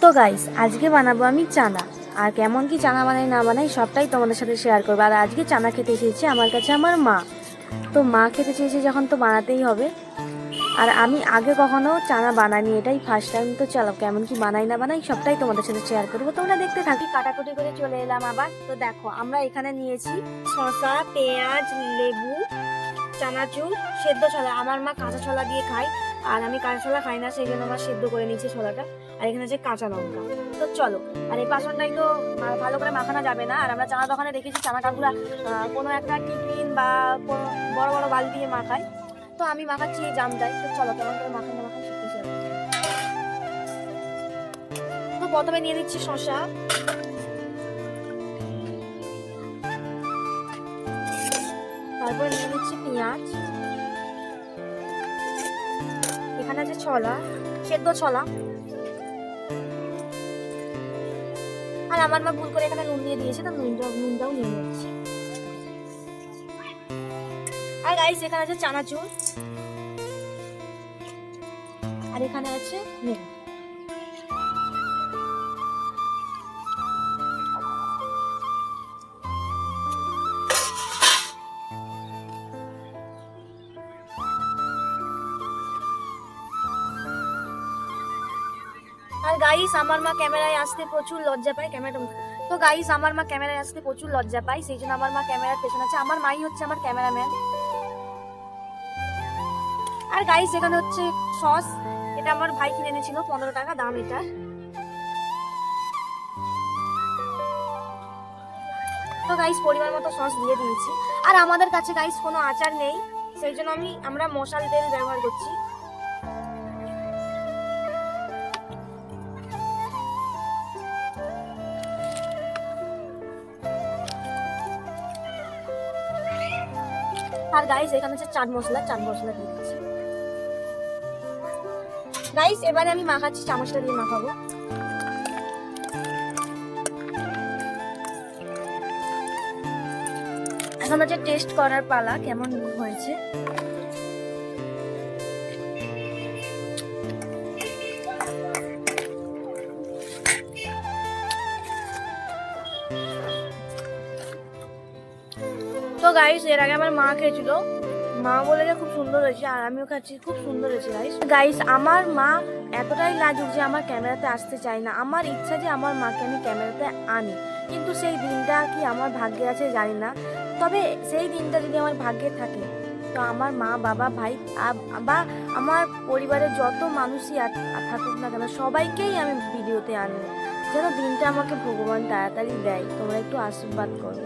তো গাইস আজকে বানাবো আমি চানা। আর কেমন কি চানা বানাই না বানাই সবটাই তোমাদের সাথে শেয়ার করবো। আর আজকে চানা খেতে চেয়েছে আমার কাছে আমার মা। তো মা খেতে চেয়েছে যখন তো বানাতেই হবে। আর আমি আগে কখনো চানা বানাইনি, এটাই ফার্স্ট টাইম। তো চলো কেমন কি বানাই না বানাই সবটাই তোমাদের সাথে শেয়ার করবো, তোমরা দেখতে থাকি। কাটাকুটি করে চলে এলাম আবার। তো দেখো আমরা এখানে নিয়েছি শসা, পেঁয়াজ, লেবু, চানাচুর, সেদ্ধ ছোলা। আমার মা কাঁচা ছোলা দিয়ে খায়, আর আমি কাঁচা ছোলা খাই না, সেই জন্য আমার সেদ্ধ করে নিয়েছি ছোলাটা। আর এখানে আছে কাঁচা লঙ্কা। তো চলো, আর এই পাঁচনটাই তো ভালো করে মাখানো যাবে না। আর আমরা চানা দোকানে দেখেছি চানা কাকুরা কোনো একটা টিফিন বা বড় বড় বালতি দিয়ে মাখায়। তো আমি মাখাচ্ছি এই জামটাই। তো চলো কেমন করে মাখানো মাখানো শিখতেছি। তো প্রথমে নিয়ে দিচ্ছি শসা, তারপরে নিয়ে নিচ্ছি পেঁয়াজ, এখানে আছে ছোলা, সেদ্ধ ছোলা। আর আমার মা ভুল করে এখানে নুন দিয়ে দিয়েছে, তো নুনটাও নিয়ে নিচ্ছি। আর গাইস এখানে আছে চানাচুর, আর এখানে আছে লেবু। আর গাইস আমার মা ক্যামেরায় আসতে প্রচুর লজ্জা পায়। তো গাইস আমার মা ক্যামেরায় আসতে প্রচুর লজ্জা পায়, সেই জন্য আমার মা ক্যামেরার পেছনে আছে। আমার মাই হচ্ছে আমার ক্যামেরাম্যান। আর গাইস এখানে হচ্ছে সস, এটা আমার ভাই কিনে এনেছিল, 15 টাকা দাম এটা। তো গাইস পরিমাণ মতো সস দিয়ে দিয়েছি। আর আমাদের কাছে গাইস কোনো আচার নেই, সেই জন্য আমরা মশাল তেল ব্যবহার করছি। আর গাইস এখানে হচ্ছে চাট মশলা দিয়ে দিচ্ছি। গাইস এবারে আমি মাখাচ্ছি, চামচটা দিয়ে মাখাবো। এখন হচ্ছে টেস্ট করার পালা, কেমন হয়েছে। তো গাইস এর আগে আমার মা খেয়েছিল, মা বলে যে খুব সুন্দর হয়েছে, আর আমিও খাচ্ছি খুব সুন্দর হয়েছে। গাইস আমার মা এতটাই লাজুক যে আমার ক্যামেরাতে আসতে চায় না। আমার ইচ্ছা যে আমার মাকে আমি ক্যামেরাতে আনি, কিন্তু সেই দিনটা কি আমার ভাগ্যে আছে জানি না। তবে সেই দিনটা যদি আমার ভাগ্যে থাকে, তো আমার মা, বাবা, ভাই বা আমার পরিবারের যত মানুষই থাকুক না কেন, সবাইকেই আমি ভিডিওতে আনি, যেন দিনটা আমাকে ভগবান তাড়াতাড়ি দেয়। তোমরা একটু আশীর্বাদ করো।